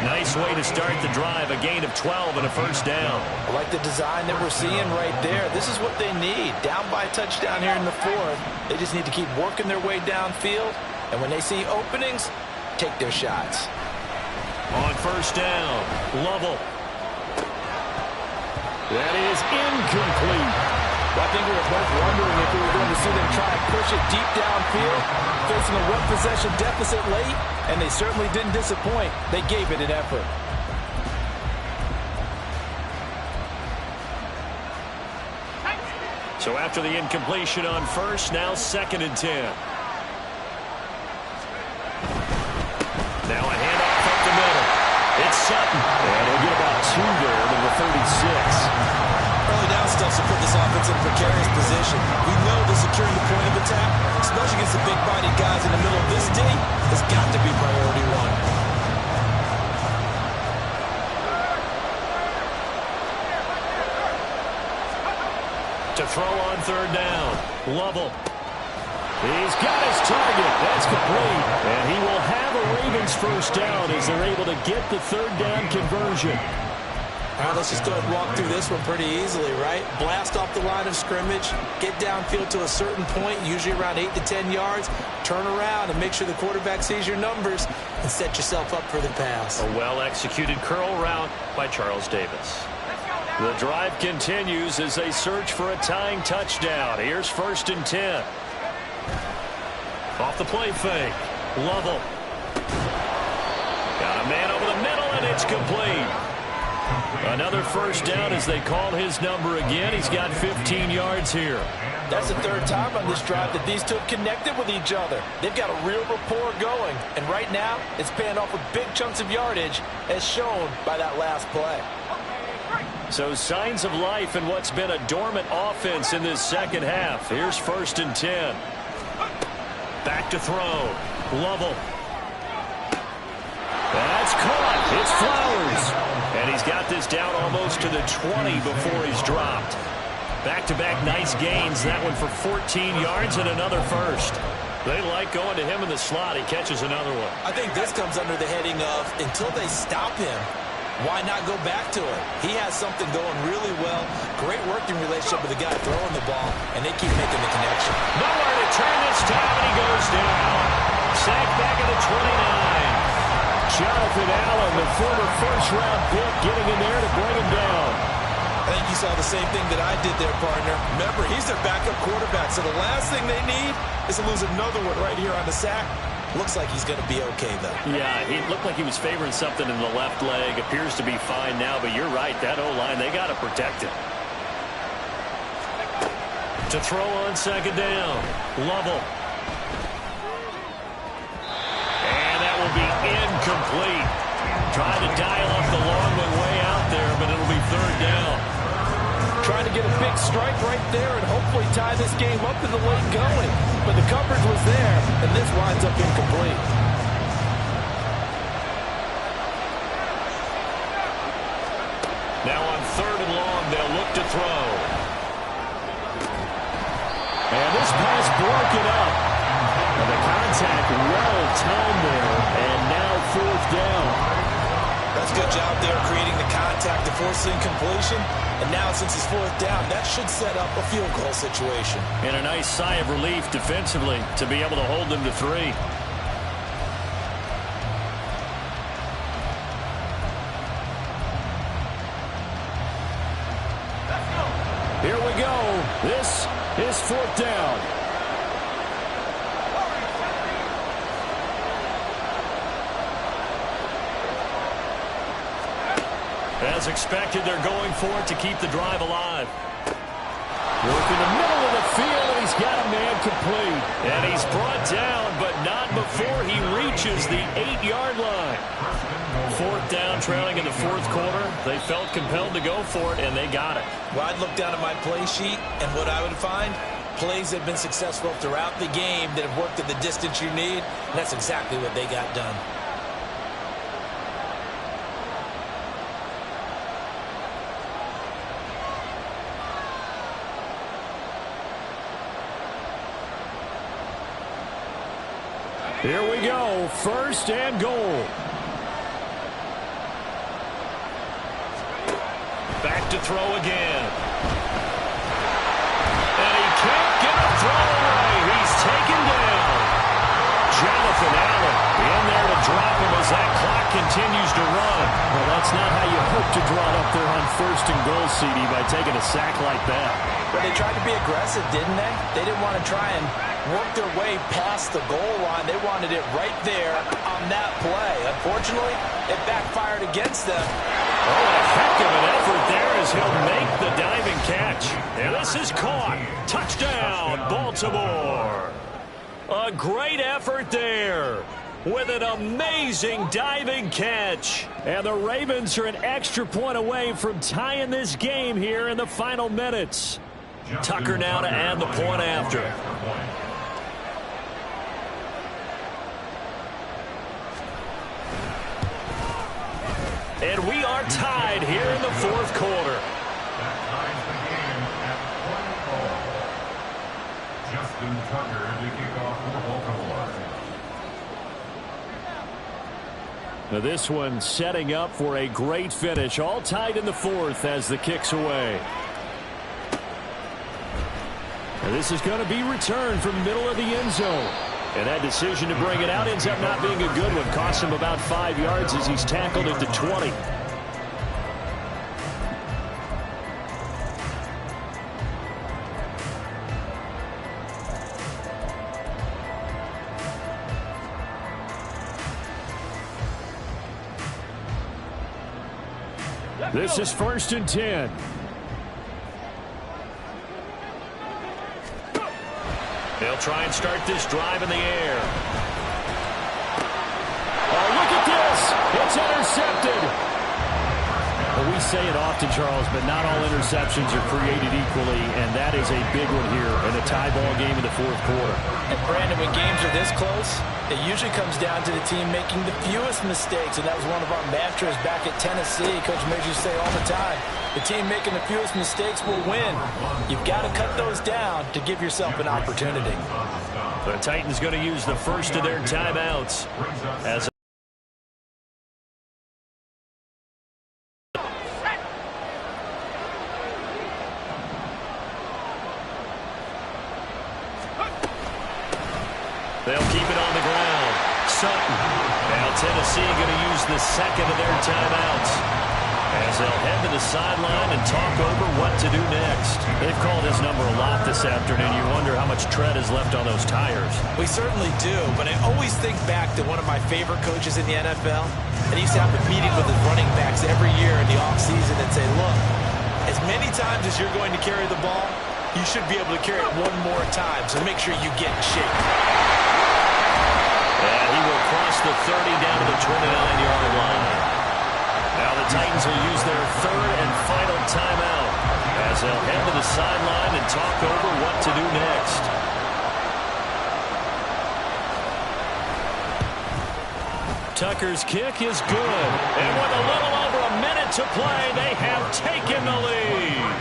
Nice way to start the drive. A gain of 12 and a first down. I like the design that we're seeing right there. This is what they need. Down by a touchdown here in the 4th. They just need to keep working their way downfield. And when they see openings, take their shots. On first down, Lovell. That is incomplete. Well, I think we were both wondering if we were going to see them try and push it deep downfield, facing a one-possession deficit late, and they certainly didn't disappoint. They gave it an effort. So after the incompletion on first, now 2nd and 10. Now a handoff up the middle. It's Sutton. And he'll get about 2 there to the 36. Early down stuff to put this offense in a precarious position. We know that securing the point of attack, especially against the big-bodied guys in the middle of this D, has got to be priority 1. To throw on 3rd down, Lovell. He's got his target. That's complete. And he will have a Ravens first down as they're able to get the 3rd down conversion. All right, let's just go ahead and walk through this one pretty easily, right? Blast off the line of scrimmage, get downfield to a certain point, usually around 8 to 10 yards, turn around and make sure the quarterback sees your numbers and set yourself up for the pass. A well-executed curl route by Charles Davis. The drive continues as they search for a tying touchdown. Here's 1st and 10. Off the play fake, Lovell. Got a man over the middle, and it's complete. Another first down as they call his number again. He's got 15 yards here. That's the 3rd time on this drive that these two have connected with each other. They've got a real rapport going. And right now, it's paying off with big chunks of yardage, as shown by that last play. So signs of life in what's been a dormant offense in this second half. Here's 1st and 10. Back to throw. Lovell. That's caught. It's Flowers. And he's got this down almost to the 20 before he's dropped. Back-to-back nice gains. That one for 14 yards and another first. They like going to him in the slot. He catches another one. I think this comes under the heading of until they stop him, why not go back to it? He has something going really well. Great working relationship with the guy throwing the ball, and they keep making the connection. Nowhere to turn this time, and he goes down. Sacked back at the 29. Jonathan Allen, the former first-round pick, getting in there to bring him down. I think you saw the same thing that I did there, partner. Remember, he's their backup quarterback, so the last thing they need is to lose another one right here on the sack. Looks like he's going to be okay, though. Yeah, he looked like he was favoring something in the left leg. Appears to be fine now, but you're right. That O-line, they got to protect him. To throw on 2nd down, Lovell. Will be incomplete. Trying to dial up the long one way out there, but it'll be 3rd down. Trying to get a big strike right there and hopefully tie this game up in the late going. But the coverage was there, and this winds up incomplete. Now on 3rd and long, they'll look to throw. And this pass broken up. And the contact well timed there. And now 4th down. That's a good job there creating the contact to force the incompletion. And now since it's 4th down, that should set up a field goal situation. And a nice sigh of relief defensively to be able to hold them to 3. Here we go. This is 4th down. As expected, they're going for it to keep the drive alive. Work in the middle of the field, and he's got a man complete. And he's brought down, but not before he reaches the 8-yard line. 4th down, trailing in the 4th quarter. They felt compelled to go for it, and they got it. Well, I'd look down at my play sheet, and what I would find, plays that have been successful throughout the game that have worked at the distance you need, and that's exactly what they got done. Here we go, 1st and goal. Back to throw again. And he can't get a throw away. He's taken down. Jonathan Allen in there to drop him as that clock continues to run. Well, that's not how you hope to draw it up there on 1st and goal, CD, by taking a sack like that. But they tried to be aggressive, didn't they? They didn't want to try and work their way past the goal line. They wanted it right there on that play. Unfortunately, it backfired against them. Oh, a heck of an effort there as he'll make the diving catch. And this is caught. Touchdown, Baltimore. A great effort there with an amazing diving catch. And the Ravens are an extra point away from tying this game here in the final minutes. Tucker now to add the point after. And we are tied here in the 4th quarter. That ties the game at 20 all. Justin Tucker to kick off for Baltimore. Now this one setting up for a great finish. All tied in the 4th as the kick's away. And this is going to be returned from middle of the end zone. And that decision to bring it out ends up not being a good one. Costs him about 5 yards as he's tackled at the 20. This is 1st and 10. They'll try and start this drive in the air. Oh, look at this. It's intercepted. Well, we say it often, Charles, but not all interceptions are created equally, and that is a big one here in a tie ball game in the 4th quarter. And Brandon, when games are this close, it usually comes down to the team making the fewest mistakes, and that was one of our mantras back at Tennessee. Coach Mears used to say all the time, the team making the fewest mistakes will win. You've got to cut those down to give yourself an opportunity. The Titans going to use the first of their timeouts as they'll keep it on the ground. Sutton. Now Tennessee going to use the second of their timeouts as they'll head to the sideline and talk over what to do next. They've called his number a lot this afternoon. You wonder how much tread is left on those tires. We certainly do, but I always think back to one of my favorite coaches in the NFL. And he used to have a meeting with his running backs every year in the offseason and say, look, as many times as you're going to carry the ball, you should be able to carry it one more time, so make sure you get in shape. And he will cross the 30 down to the 29-yard line. Now the Titans will use their third and final timeout as they'll head to the sideline and talk over what to do next. Tucker's kick is good. And with a little over a minute to play, they have in the lead.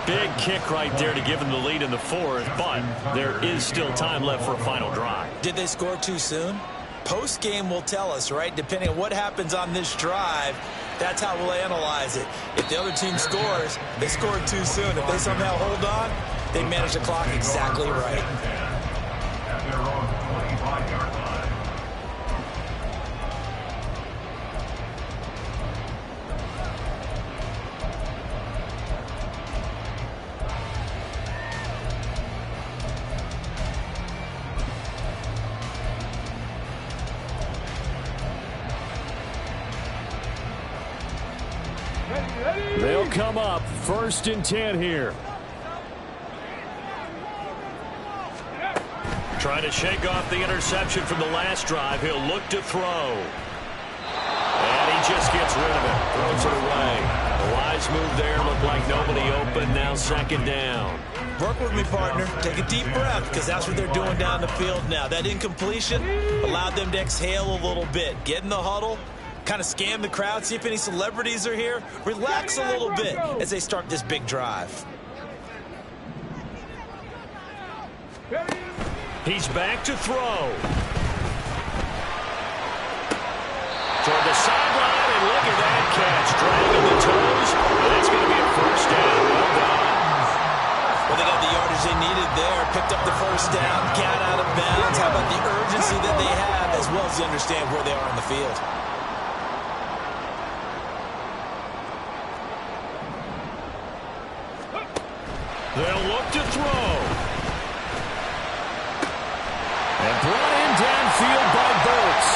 Big kick right there to give them the lead in the fourth, but there is still time left for a final drive. Did they score too soon? Post-game will tell us, right? Depending on what happens on this drive, that's how we'll analyze it. If the other team scores, they scored too soon. If they somehow hold on, they manage the clock exactly right. At their own 25-yard line. They'll come up 1st and 10 here. Trying to shake off the interception from the last drive. He'll look to throw. And he just gets rid of it. Throws it away. A wise move there. Looked like nobody open. Now 2nd down. Work with me, partner. Take a deep breath, because that's what they're doing down the field now. That incompletion allowed them to exhale a little bit. Get in the huddle. Kind of scan the crowd, see if any celebrities are here. Relax a little bit as they start this big drive. He's back to throw. Toward the sideline, and look at that catch. Dragging the toes. That's going to be a 1st down. Well done. Well, they got the yardage they needed there. Picked up the 1st down, got out of bounds. How about the urgency that they have, as well as they understand where they are on the field? They'll look to throw. And brought in downfield by Burks.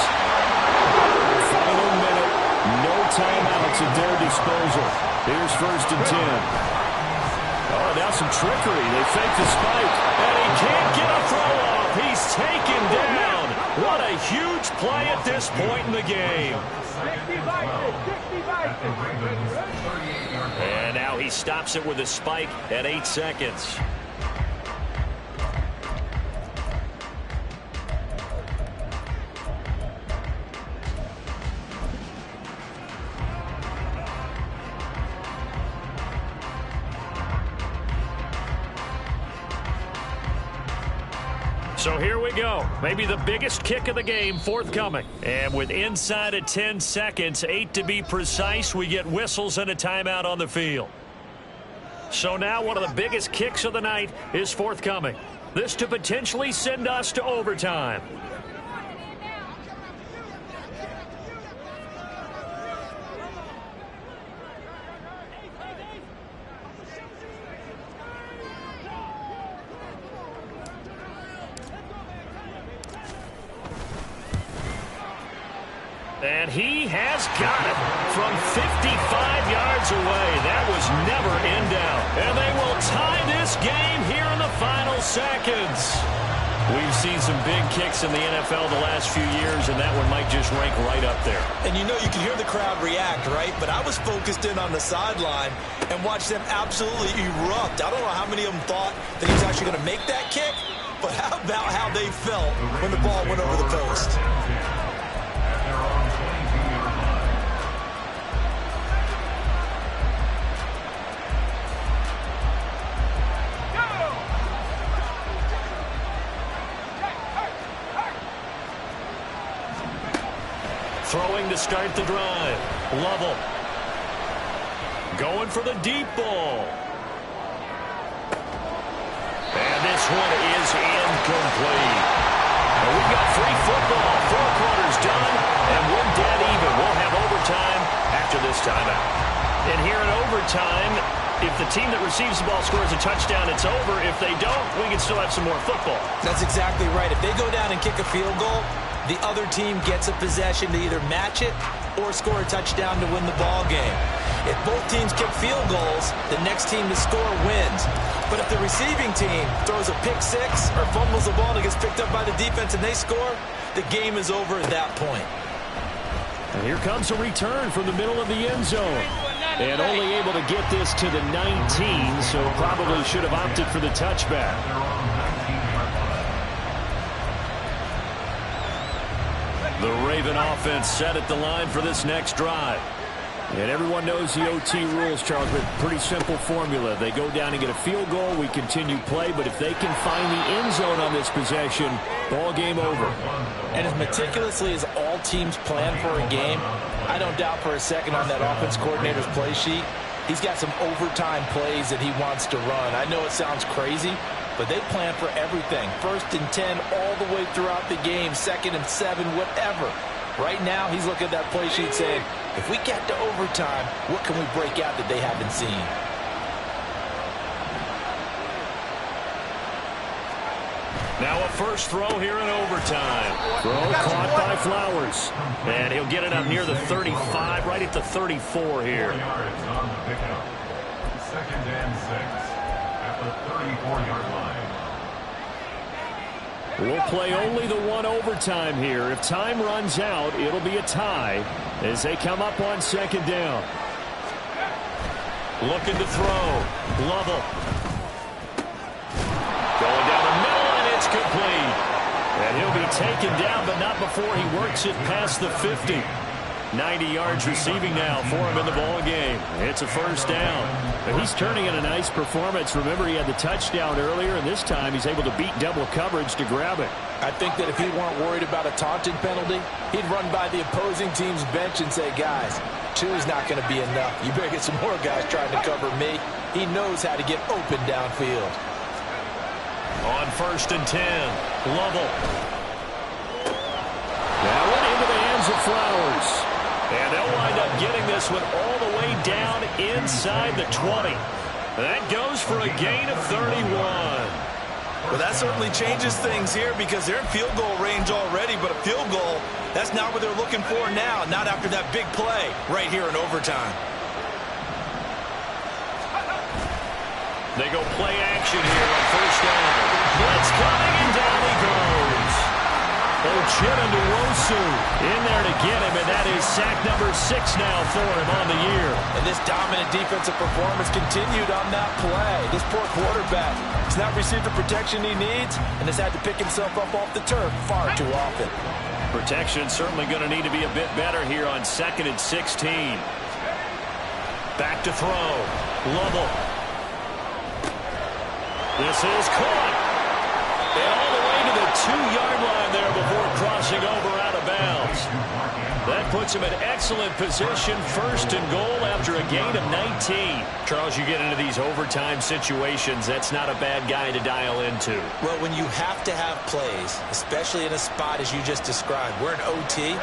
Final minute. No timeouts at their disposal. Here's 1st and 10. Oh, now some trickery. They fake the spike. And he can't get a throw off. He's taken down. What a huge play at this point in the game. 65. And now he stops it with a spike at 8 seconds. So here we go. Maybe the biggest kick of the game forthcoming. And with inside of 10 seconds, 8 to be precise, we get whistles and a timeout on the field. So now one of the biggest kicks of the night is forthcoming. This to potentially send us to overtime. And he has got it from 55 yards away. That was never in doubt. And they will tie this game here in the final seconds. We've seen some big kicks in the NFL the last few years, and that one might just rank right up there. And you know, you can hear the crowd react, right? But I was focused in on the sideline and watched them absolutely erupt. I don't know how many of them thought that he was actually going to make that kick, but how about how they felt when the ball went over the post? Throwing to start the drive. Lovell. Going for the deep ball. And this one is incomplete. And we've got free football. 4 quarters done, and we're dead even. We'll have overtime after this timeout. And here in overtime, if the team that receives the ball scores a touchdown, it's over. If they don't, we can still have some more football. That's exactly right. If they go down and kick a field goal, the other team gets a possession to either match it or score a touchdown to win the ball game. If both teams kick field goals, the next team to score wins. But if the receiving team throws a pick six or fumbles the ball and it gets picked up by the defense and they score, the game is over at that point. And here comes a return from the middle of the end zone. And only able to get this to the 19, so probably should have opted for the touchback. The Raven offense set at the line for this next drive. And everyone knows the OT rules, Charles, but pretty simple formula. They go down and get a field goal. We continue play, but if they can find the end zone on this possession, ball game over. And as meticulously as all teams plan for a game, I don't doubt for a second on that offense coordinator's play sheet, he's got some overtime plays that he wants to run. I know it sounds crazy, but they plan for everything. 1st and 10 all the way throughout the game, 2nd and 7, whatever. Right now, he's looking at that play sheet saying, if we get to overtime, what can we break out that they haven't seen? Now a first throw here in overtime. Throw caught by Flowers. And he'll get it up near the 35, right at the 34 here. 4 yards on the pickup. 2nd and 6 at the 34-yard line. We'll play only the one overtime here. If time runs out, it'll be a tie as they come up on 2nd down. Looking to throw. Lovell. Going down the middle, and it's complete. And he'll be taken down, but not before he works it past the 50. 90 yards receiving now for him in the ball game. It's a first down. But he's turning in a nice performance. Remember, he had the touchdown earlier, and this time he's able to beat double coverage to grab it. I think that if he weren't worried about a taunting penalty, he'd run by the opposing team's bench and say, guys, 2 is not going to be enough. You better get some more guys trying to cover me. He knows how to get open downfield. On 1st and 10, Lovell. That went into the hands of Flowers. And they'll wind up getting this one all the way down inside the 20. That goes for a gain of 31. Well, that certainly changes things here because they're in field goal range already, but a field goal, that's not what they're looking for now, not after that big play right here in overtime. They go play action here on 1st down. Blitz coming, and down he goes. Uchenna Nwosu in there to get him, and that is sack number 6 now for him on the year. And this dominant defensive performance continued on that play. This poor quarterback has not received the protection he needs and has had to pick himself up off the turf far too often. Protection certainly going to need to be a bit better here on 2nd and 16. Back to throw. Lovell. This is caught. And all the way to the 2-yard line there before crossing over out of bounds. That puts him in excellent position, 1st and goal after a gain of 19. Charles, you get into these overtime situations, that's not a bad guy to dial into. Well, when you have to have plays, especially in a spot as you just described, we're in OT,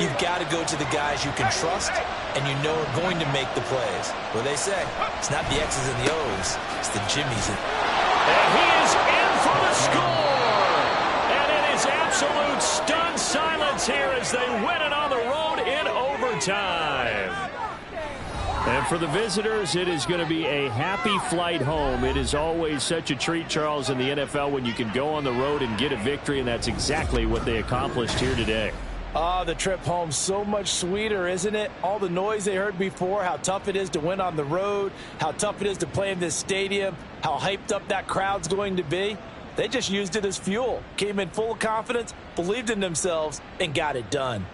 you've got to go to the guys you can trust and you know are going to make the plays. What they say, it's not the X's and the O's, it's the Jimmies. And he is in for the score. And it is absolute stunned silence here as they win it on the road in overtime. And for the visitors, it is going to be a happy flight home. It is always such a treat, Charles, in the NFL when you can go on the road and get a victory, and that's exactly what they accomplished here today. The trip home so much sweeter, isn't it? All the noise they heard before, how tough it is to win on the road, how tough it is to play in this stadium, how hyped up that crowd's going to be. They just used it as fuel, came in full of confidence, believed in themselves, and got it done.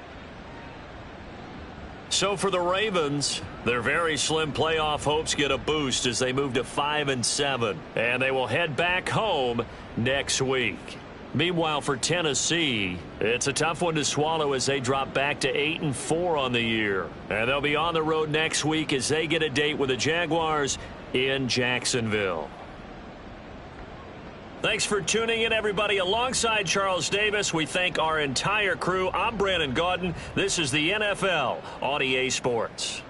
So for the Ravens, their very slim playoff hopes get a boost as they move to 5-7, and they will head back home next week. Meanwhile, for Tennessee, it's a tough one to swallow as they drop back to 8-4 on the year. And they'll be on the road next week as they get a date with the Jaguars in Jacksonville. Thanks for tuning in, everybody. Alongside Charles Davis, we thank our entire crew. I'm Brandon Gaudin. This is the NFL on EA Sports.